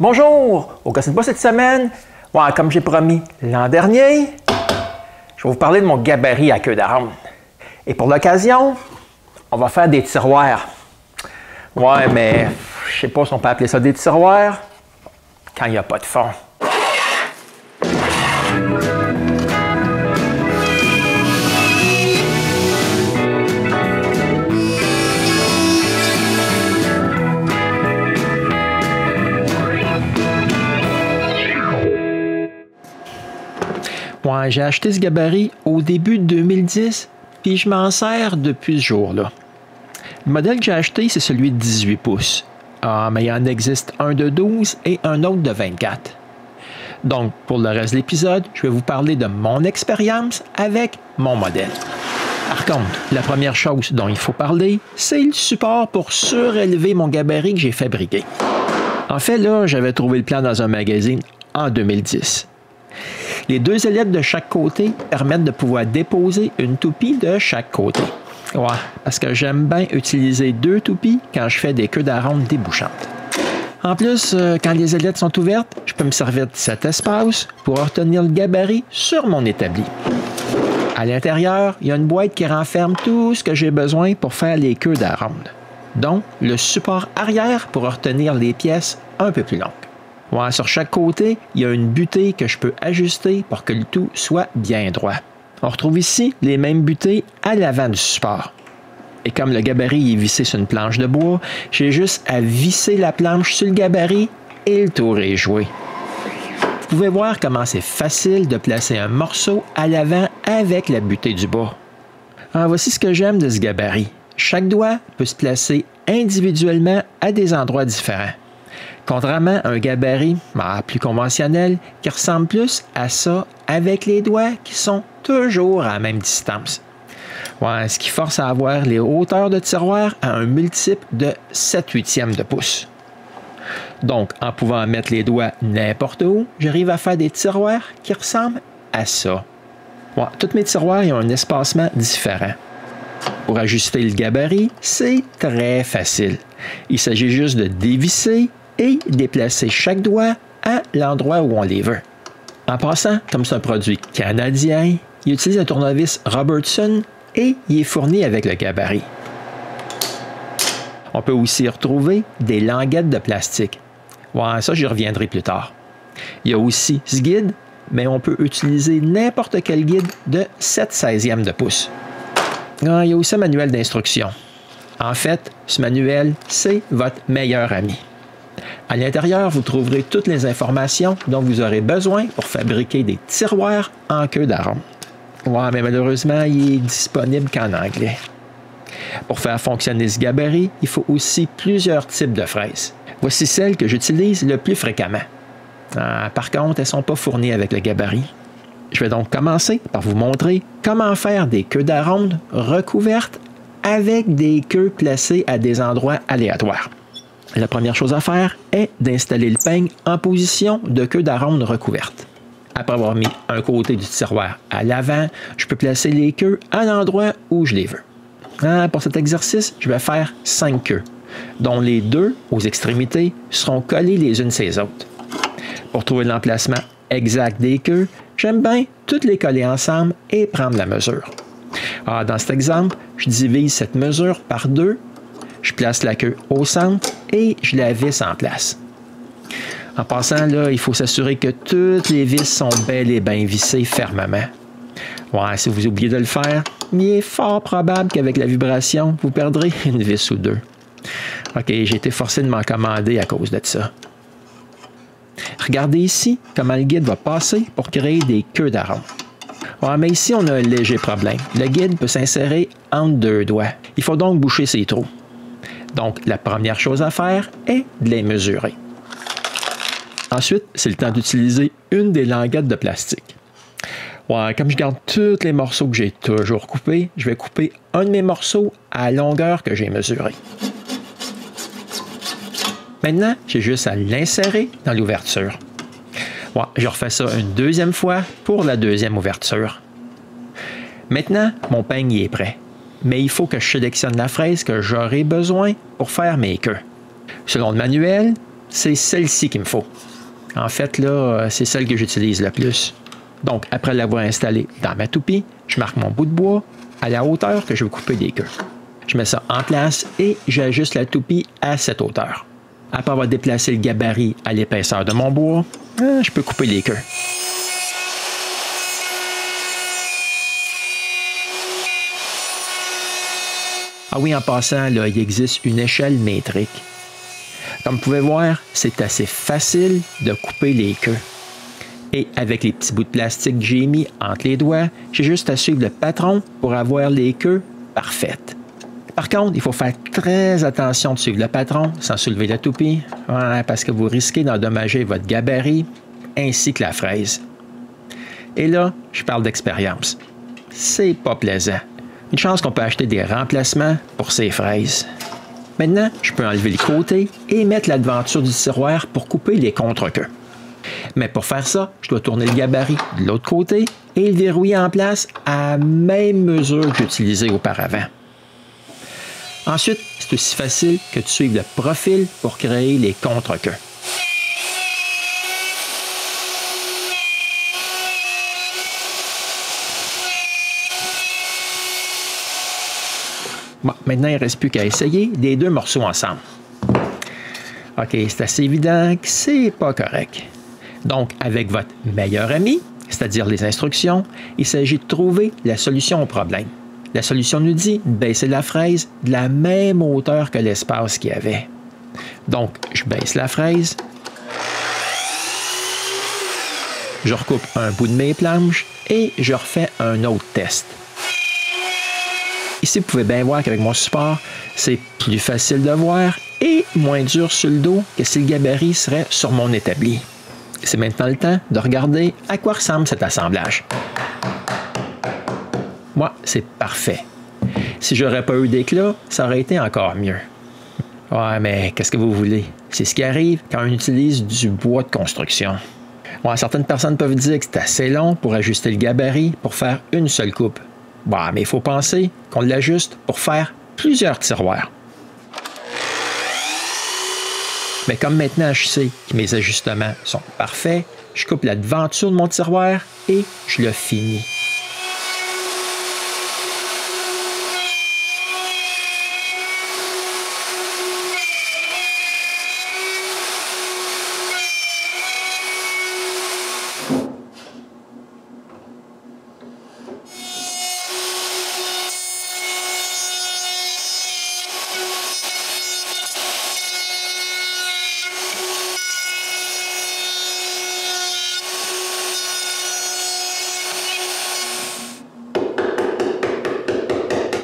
Bonjour! Au Gossine pas cette semaine, comme j'ai promis l'an dernier, je vais vous parler de mon gabarit à queue d'aronde. Et pour l'occasion, on va faire des tiroirs. Ouais, mais je sais pas si on peut appeler ça des tiroirs quand il n'y a pas de fond. Ouais, j'ai acheté ce gabarit au début de 2010, puis je m'en sers depuis ce jour-là. Le modèle que j'ai acheté, c'est celui de 18 pouces. Mais il en existe un de 12 et un autre de 24. Donc, pour le reste de l'épisode, je vais vous parler de mon expérience avec mon modèle. Par contre, la première chose dont il faut parler, c'est le support pour surélever mon gabarit que j'ai fabriqué. En fait, là, j'avais trouvé le plan dans un magazine en 2010. Les deux ailettes de chaque côté permettent de pouvoir déposer une toupie de chaque côté. Ouais, parce que j'aime bien utiliser deux toupies quand je fais des queues d'aronde débouchantes. En plus, quand les ailettes sont ouvertes, je peux me servir de cet espace pour retenir le gabarit sur mon établi. À l'intérieur, il y a une boîte qui renferme tout ce que j'ai besoin pour faire les queues d'aronde. Donc, le support arrière pour retenir les pièces un peu plus longues. Ouais, sur chaque côté, il y a une butée que je peux ajuster pour que le tout soit bien droit. On retrouve ici les mêmes butées à l'avant du support. Et comme le gabarit est vissé sur une planche de bois, j'ai juste à visser la planche sur le gabarit et le tour est joué. Vous pouvez voir comment c'est facile de placer un morceau à l'avant avec la butée du bas. Voici ce que j'aime de ce gabarit. Chaque doigt peut se placer individuellement à des endroits différents. Contrairement à un gabarit plus conventionnel qui ressemble plus à ça avec les doigts qui sont toujours à la même distance. Ouais, ce qui force à avoir les hauteurs de tiroir à un multiple de 7/8 de pouce. Donc, en pouvant mettre les doigts n'importe où, j'arrive à faire des tiroirs qui ressemblent à ça. Ouais, tous mes tiroirs ont un espacement différent. Pour ajuster le gabarit, c'est très facile. Il s'agit juste de dévisser et déplacer chaque doigt à l'endroit où on les veut. En passant, comme c'est un produit canadien, il utilise un tournevis Robertson et il est fourni avec le gabarit. On peut aussi retrouver des languettes de plastique. Ouais, ça, j'y reviendrai plus tard. Il y a aussi ce guide, mais on peut utiliser n'importe quel guide de 7/16 de pouce. Il y a aussi un manuel d'instruction. En fait, ce manuel, c'est votre meilleur ami. À l'intérieur, vous trouverez toutes les informations dont vous aurez besoin pour fabriquer des tiroirs en queue d'aronde. Ouais, mais malheureusement, il est disponible qu'en anglais. Pour faire fonctionner ce gabarit, il faut aussi plusieurs types de fraises. Voici celles que j'utilise le plus fréquemment. Par contre, elles ne sont pas fournies avec le gabarit. Je vais donc commencer par vous montrer comment faire des queues d'aronde recouvertes avec des queues placées à des endroits aléatoires. La première chose à faire est d'installer le peigne en position de queue d'aronde recouverte. Après avoir mis un côté du tiroir à l'avant, je peux placer les queues à l'endroit où je les veux. Pour cet exercice, je vais faire 5 queues, dont les 2 aux extrémités seront collées les unes ces autres. Pour trouver l'emplacement exact des queues, j'aime bien toutes les coller ensemble et prendre la mesure. Dans cet exemple, je divise cette mesure par 2. Je place la queue au centre et je la visse en place. En passant, là, il faut s'assurer que toutes les vis sont bel et bien vissées fermement. Ouais, si vous oubliez de le faire, il est fort probable qu'avec la vibration, vous perdrez une vis ou deux. OK, j'ai été forcé de m'en commander à cause de ça. Regardez ici comment le guide va passer pour créer des queues d'aronde. Ouais, mais ici, on a un léger problème. Le guide peut s'insérer entre 2 doigts. Il faut donc boucher ses trous. Donc, la première chose à faire est de les mesurer. Ensuite, c'est le temps d'utiliser une des languettes de plastique. Ouais, comme je garde tous les morceaux que j'ai toujours coupés, je vais couper un de mes morceaux à la longueur que j'ai mesurée. Maintenant, j'ai juste à l'insérer dans l'ouverture. Ouais, je refais ça une deuxième fois pour la deuxième ouverture. Maintenant, mon peigne est prêt. Mais il faut que je sélectionne la fraise que j'aurai besoin pour faire mes queues. Selon le manuel, c'est celle-ci qu'il me faut. En fait, là, c'est celle que j'utilise le plus. Donc, après l'avoir installée dans ma toupie, je marque mon bout de bois à la hauteur que je veux couper les queues. Je mets ça en place et j'ajuste la toupie à cette hauteur. Après avoir déplacé le gabarit à l'épaisseur de mon bois, je peux couper les queues. Ah oui, en passant, là, il existe une échelle métrique. Comme vous pouvez voir, c'est assez facile de couper les queues. Et avec les petits bouts de plastique que j'ai mis entre les doigts, j'ai juste à suivre le patron pour avoir les queues parfaites. Par contre, il faut faire très attention de suivre le patron sans soulever la toupie, parce que vous risquez d'endommager votre gabarit ainsi que la fraise. Et là, je parle d'expérience. C'est pas plaisant. Une chance qu'on peut acheter des remplacements pour ces fraises. Maintenant, je peux enlever le côté et mettre la devanture du tiroir pour couper les contre-queues. Mais pour faire ça, je dois tourner le gabarit de l'autre côté et le verrouiller en place à la même mesure que j'utilisais auparavant. Ensuite, c'est aussi facile que de suivre le profil pour créer les contre-queues. Bon, maintenant, il ne reste plus qu'à essayer les deux morceaux ensemble. OK, c'est assez évident que c'est pas correct. Donc, avec votre meilleur ami, c'est-à-dire les instructions, il s'agit de trouver la solution au problème. La solution nous dit de baisser la fraise de la même hauteur que l'espace qu'il y avait. Donc, je baisse la fraise. Je recoupe un bout de mes planches et je refais un autre test. Ici, vous pouvez bien voir qu'avec mon support, c'est plus facile de voir et moins dur sur le dos que si le gabarit serait sur mon établi. C'est maintenant le temps de regarder à quoi ressemble cet assemblage. Moi, c'est parfait. Si j'aurais pas eu d'éclat, ça aurait été encore mieux. Ouais, mais qu'est-ce que vous voulez? C'est ce qui arrive quand on utilise du bois de construction. Ouais, certaines personnes peuvent dire que c'est assez long pour ajuster le gabarit pour faire une seule coupe. Bon, mais il faut penser qu'on l'ajuste pour faire plusieurs tiroirs. Mais comme maintenant je sais que mes ajustements sont parfaits, je coupe la devanture de mon tiroir et je le finis.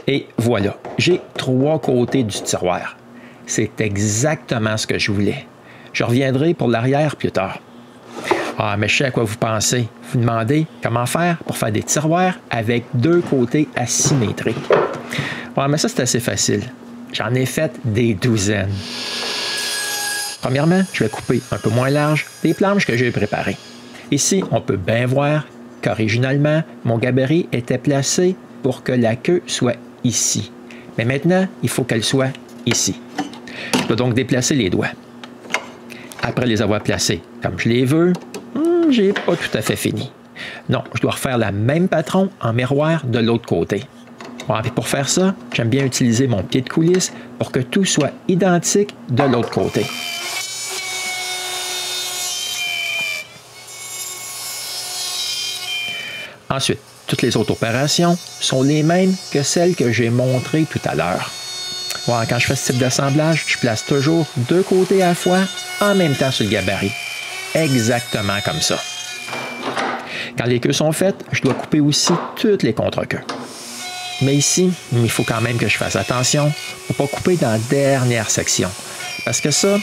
Et voilà, j'ai 3 côtés du tiroir. C'est exactement ce que je voulais. Je reviendrai pour l'arrière plus tard. Ah, mais je sais à quoi vous pensez. Vous demandez comment faire pour faire des tiroirs avec 2 côtés asymétriques. Ouais, mais ça, c'est assez facile. J'en ai fait des douzaines. Premièrement, je vais couper un peu moins large les planches que j'ai préparées. Ici, on peut bien voir qu'originalement, mon gabarit était placé pour que la queue soit ici. Mais maintenant, il faut qu'elle soit ici. Je dois donc déplacer les doigts. Après les avoir placés comme je les veux, j'ai pas tout à fait fini. Non, je dois refaire le même patron en miroir de l'autre côté. Bon, et pour faire ça, j'aime bien utiliser mon pied de coulisse pour que tout soit identique de l'autre côté. Ensuite, toutes les autres opérations sont les mêmes que celles que j'ai montrées tout à l'heure. Ouais, quand je fais ce type d'assemblage, je place toujours 2 côtés à la fois en même temps sur le gabarit. Exactement comme ça. Quand les queues sont faites, je dois couper aussi toutes les contre-queues. Mais ici, il faut quand même que je fasse attention pour ne pas couper dans la dernière section. Parce que ça,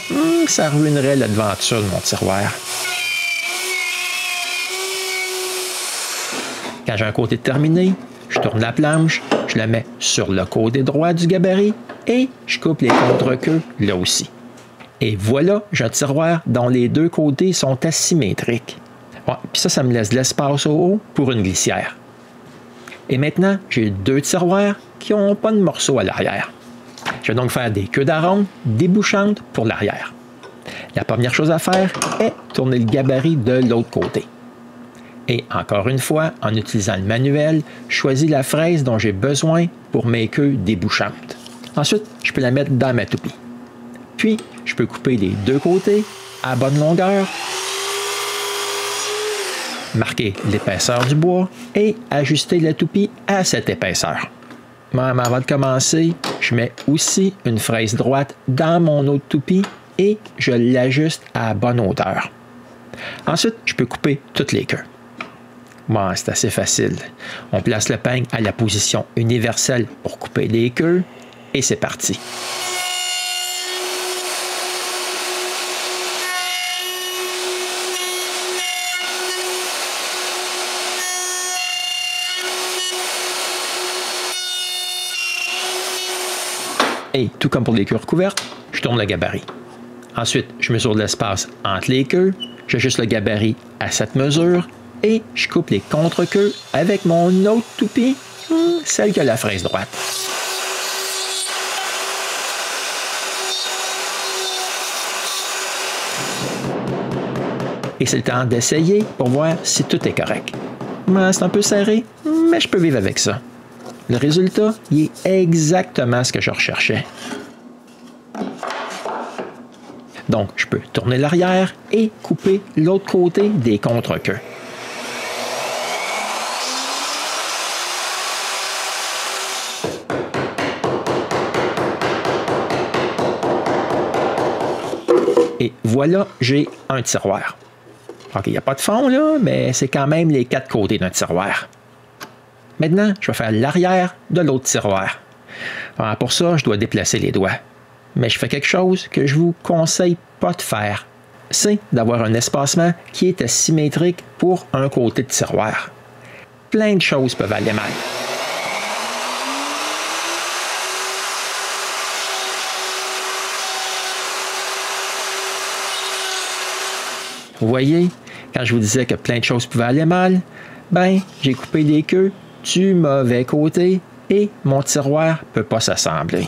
ça ruinerait la devanture de mon tiroir. Quand j'ai un côté terminé, je tourne la planche, je la mets sur le côté droit du gabarit et je coupe les contre-queues là aussi. Et voilà, j'ai un tiroir dont les 2 côtés sont asymétriques. Ouais, puis ça me laisse de l'espace au haut pour une glissière. Et maintenant, j'ai 2 tiroirs qui n'ont pas de morceaux à l'arrière. Je vais donc faire des queues d'aronde débouchantes pour l'arrière. La première chose à faire est tourner le gabarit de l'autre côté. Et encore une fois, en utilisant le manuel, je choisis la fraise dont j'ai besoin pour mes queues débouchantes. Ensuite, je peux la mettre dans ma toupie. Puis, je peux couper les deux côtés à bonne longueur, marquer l'épaisseur du bois et ajuster la toupie à cette épaisseur. Même avant de commencer, je mets aussi une fraise droite dans mon autre toupie et je l'ajuste à bonne hauteur. Ensuite, je peux couper toutes les queues. Bon, c'est assez facile. On place le peigne à la position universelle pour couper les queues et c'est parti. Et tout comme pour les queues recouvertes, je tourne le gabarit. Ensuite, je mesure l'espace entre les queues, j'ajuste le gabarit à cette mesure et je coupe les contre-queues avec mon autre toupie, celle qui a la fraise droite. Et c'est le temps d'essayer pour voir si tout est correct. C'est un peu serré, mais je peux vivre avec ça. Le résultat, il est exactement ce que je recherchais. Donc, je peux tourner l'arrière et couper l'autre côté des contre-queues. Et voilà, j'ai un tiroir. OK, il n'y a pas de fond, là, mais c'est quand même les quatre côtés d'un tiroir. Maintenant, je vais faire l'arrière de l'autre tiroir. Alors, pour ça, je dois déplacer les doigts. Mais je fais quelque chose que je ne vous conseille pas de faire. C'est d'avoir un espacement qui est asymétrique pour un côté de tiroir. Plein de choses peuvent aller mal. Vous voyez, quand je vous disais que plein de choses pouvaient aller mal, j'ai coupé les queues du mauvais côté et mon tiroir ne peut pas s'assembler.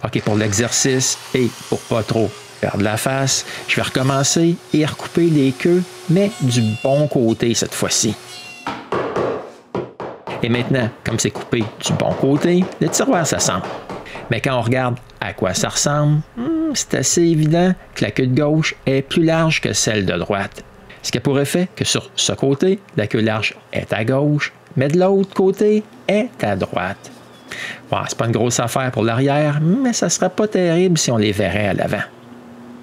OK, pour l'exercice et pour pas trop perdre la face, je vais recommencer et recouper les queues, mais du bon côté cette fois-ci. Et maintenant, comme c'est coupé du bon côté, le tiroir s'assemble. Mais quand on regarde à quoi ça ressemble, c'est assez évident que la queue de gauche est plus large que celle de droite. Ce qui a pour effet que sur ce côté, la queue large est à gauche, mais de l'autre côté est à droite. Bon, c'est pas une grosse affaire pour l'arrière, mais ça ne serait pas terrible si on les verrait à l'avant.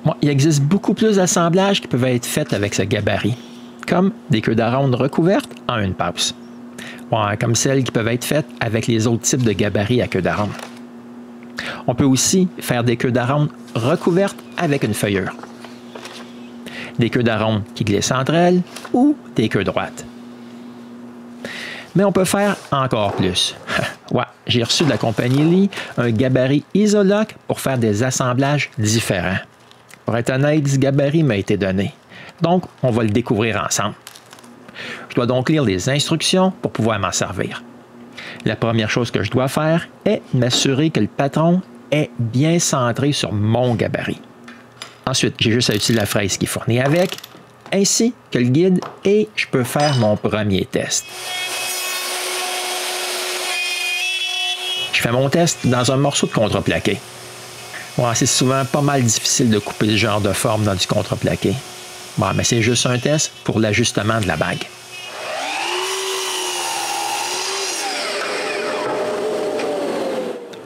Bon, il existe beaucoup plus d'assemblages qui peuvent être faits avec ce gabarit, comme des queues d'aronde recouvertes en une passe. Bon, comme celles qui peuvent être faites avec les autres types de gabarits à queue d'aronde. On peut aussi faire des queues d'aronde recouvertes avec une feuillure. Des queues d'aronde qui glissent entre elles ou des queues droites. Mais on peut faire encore plus. Ouais, j'ai reçu de la compagnie Lee un gabarit Isolock pour faire des assemblages différents. Pour être honnête, ce gabarit m'a été donné. Donc, on va le découvrir ensemble. Je dois donc lire les instructions pour pouvoir m'en servir. La première chose que je dois faire est m'assurer que le patron est bien centré sur mon gabarit. Ensuite, j'ai juste à utiliser la fraise qui est fournie avec, ainsi que le guide, et je peux faire mon premier test. Je fais mon test dans un morceau de contreplaqué. Bon, c'est souvent pas mal difficile de couper ce genre de forme dans du contreplaqué. Bon, mais c'est juste un test pour l'ajustement de la bague.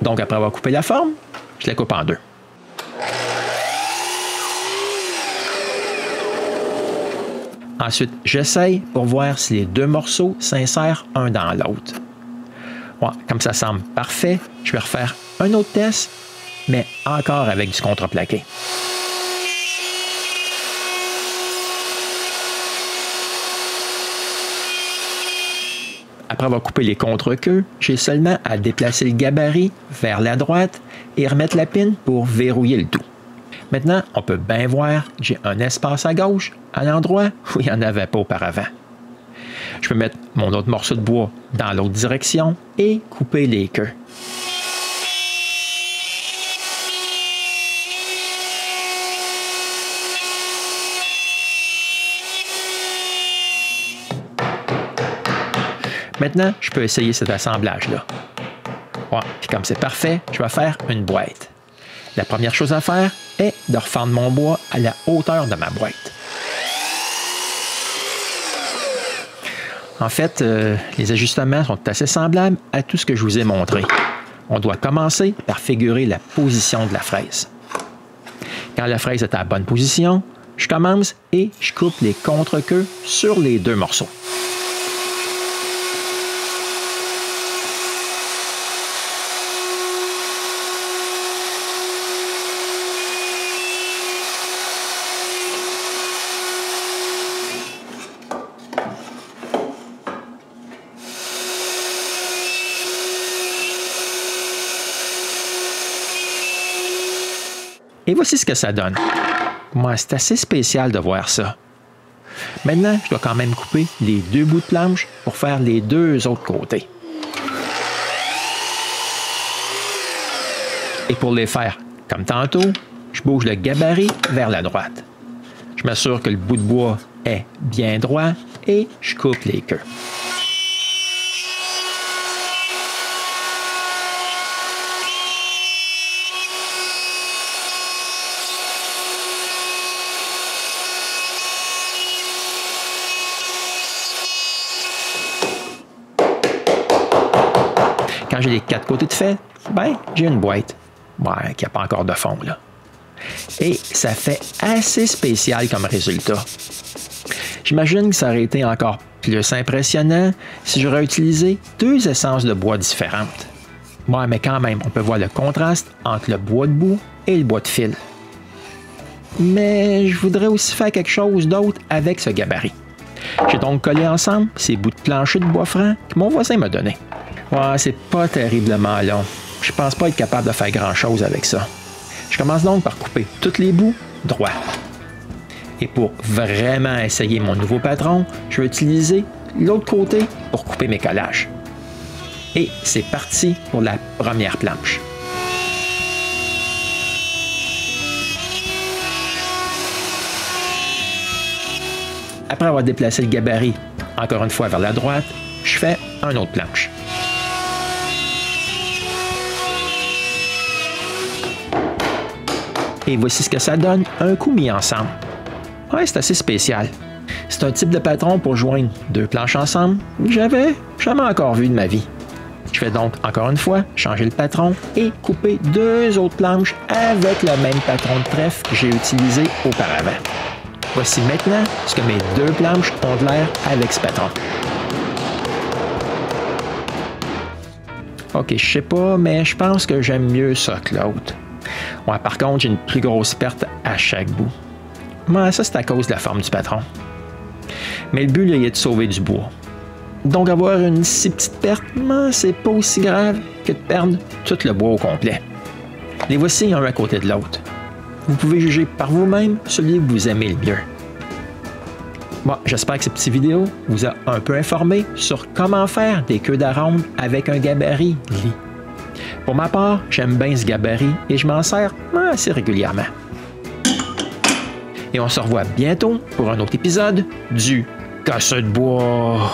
Donc, après avoir coupé la forme, je la coupe en deux. Ensuite, j'essaye pour voir si les deux morceaux s'insèrent un dans l'autre. Bon, comme ça semble parfait, je vais refaire un autre test, mais encore avec du contreplaqué. Après avoir coupé les contre-queues, j'ai seulement à déplacer le gabarit vers la droite et remettre la pine pour verrouiller le tout. Maintenant, on peut bien voir que j'ai un espace à gauche, à l'endroit où il n'y en avait pas auparavant. Je peux mettre mon autre morceau de bois dans l'autre direction et couper les queues. Maintenant, je peux essayer cet assemblage-là. Ouais, puis comme c'est parfait, je vais faire une boîte. La première chose à faire est de refendre mon bois à la hauteur de ma boîte. En fait, les ajustements sont assez semblables à tout ce que je vous ai montré. On doit commencer par figurer la position de la fraise. Quand la fraise est à la bonne position, je commence et je coupe les contre-queues sur les deux morceaux. Et voici ce que ça donne. Moi, c'est assez spécial de voir ça. Maintenant, je dois quand même couper les deux bouts de planche pour faire les deux autres côtés. Et pour les faire comme tantôt, je bouge le gabarit vers la droite. Je m'assure que le bout de bois est bien droit et je coupe les queues. Quand j'ai les quatre côtés de fait, ben, j'ai une boîte. Ouais, qui n'a pas encore de fond, là. Et ça fait assez spécial comme résultat. J'imagine que ça aurait été encore plus impressionnant si j'aurais utilisé deux essences de bois différentes. Ouais, mais quand même, on peut voir le contraste entre le bois de boue et le bois de fil. Mais je voudrais aussi faire quelque chose d'autre avec ce gabarit. J'ai donc collé ensemble ces bouts de plancher de bois franc que mon voisin m'a donné. Ouais, c'est pas terriblement long. Je pense pas être capable de faire grand-chose avec ça. Je commence donc par couper tous les bouts droits. Et pour vraiment essayer mon nouveau patron, je vais utiliser l'autre côté pour couper mes collages. Et c'est parti pour la première planche. Après avoir déplacé le gabarit encore une fois vers la droite, je fais une autre planche. Et voici ce que ça donne, un coup mis ensemble. Ouais, c'est assez spécial. C'est un type de patron pour joindre deux planches ensemble que j'avais jamais encore vu de ma vie. Je vais donc, encore une fois, changer le patron et couper deux autres planches avec le même patron de trèfle que j'ai utilisé auparavant. Voici maintenant ce que mes deux planches ont de l'air avec ce patron. Ok, je sais pas, mais je pense que j'aime mieux ça que l'autre. Ouais, par contre, j'ai une plus grosse perte à chaque bout. Mais ça, c'est à cause de la forme du patron. Mais le but, là, il est de sauver du bois. Donc, avoir une si petite perte, c'est pas aussi grave que de perdre tout le bois au complet. Les voici un à côté de l'autre. Vous pouvez juger par vous-même celui que vous aimez le mieux. Bon, j'espère que cette petite vidéo vous a un peu informé sur comment faire des queues d'aronde avec un gabarit lit. Pour ma part, j'aime bien ce gabarit et je m'en sers assez régulièrement. Et on se revoit bientôt pour un autre épisode du Casseur de bois.